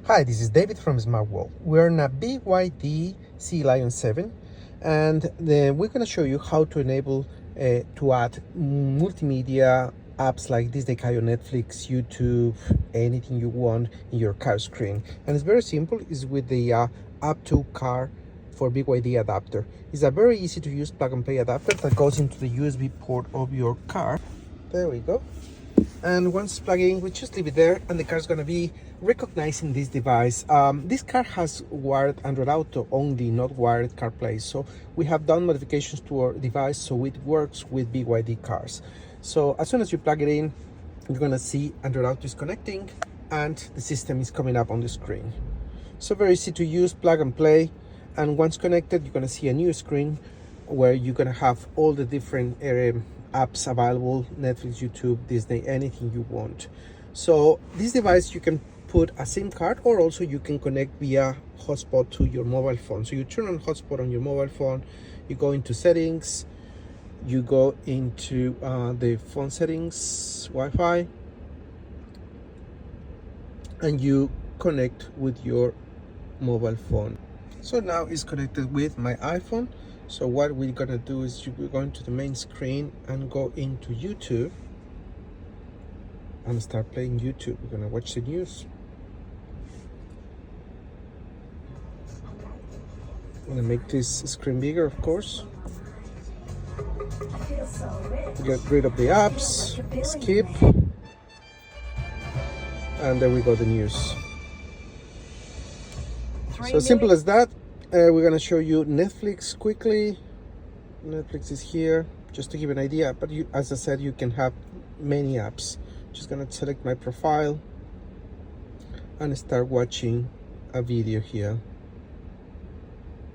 Hi, this is David from Smart World. We're in a BYD Sealion 7 and then we're going to show you how to enable to add multimedia apps like Disney, Kayo, Netflix, YouTube, anything you want in your car screen. And it's very simple. It's with the App2Car for BYD adapter. It's a very easy to use plug and play adapter that goes into the USB port of your car. There we go. And once plugged in, we just leave it there and the car is going to be recognizing this device. This car has wired Android Auto only, not wired CarPlay. So we have done modifications to our device so it works with BYD cars. So as soon as you plug it in, you're going to see Android Auto is connecting and the system is coming up on the screen. So very easy to use, plug and play. And once connected, you're going to see a new screen where you're going to have all the different apps available: Netflix, YouTube, Disney, anything you want. So this device, you can put a SIM card, or also you can connect via hotspot to your mobile phone. So you turn on hotspot on your mobile phone, you go into settings, you go into the phone settings, Wi-Fi, and you connect with your mobile phone. So now it's connected with my iPhone. So what we're gonna do is we're going to the main screen and go into YouTube and start playing YouTube. We're gonna watch the news. I'm gonna make this screen bigger, of course. Get rid of the apps, skip, and there we go, the news. So simple as that. We're gonna show you Netflix quickly. Netflix is here, just to give an idea, but you, as I said, you can have many apps. Just gonna select my profile and start watching a video here.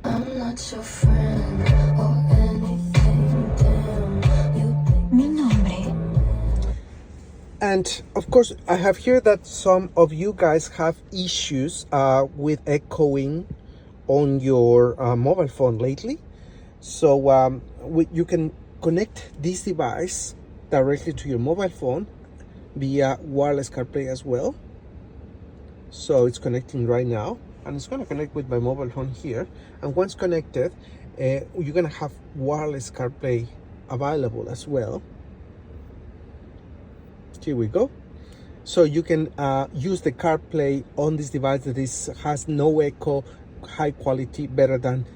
I'm not your friend or anything, damn, you mi nombre. And of course, I have heard that some of you guys have issues with echoing on your mobile phone lately. So you can connect this device directly to your mobile phone via wireless CarPlay as well. So it's connecting right now, and it's going to connect with my mobile phone here. And once connected, you're going to have wireless CarPlay available as well. Here we go. So you can use the CarPlay on this device that has no echo, high quality, better than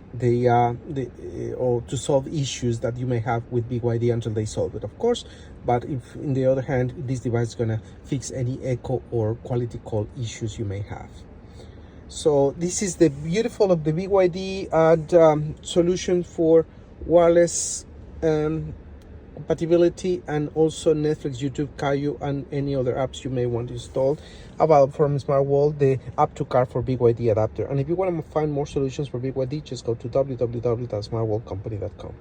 or to solve issues that you may have with BYD until they solve it, of course. But if, on the other hand, this device is gonna fix any echo or quality call issues you may have. So this is the beautiful of the BYD solution for wireless compatibility, and also Netflix, YouTube, Kayo, and any other apps you may want installed. Available from Smart World, the App2Car for BYD adapter. And if you want to find more solutions for BYD, just go to www.smartworldcompany.com.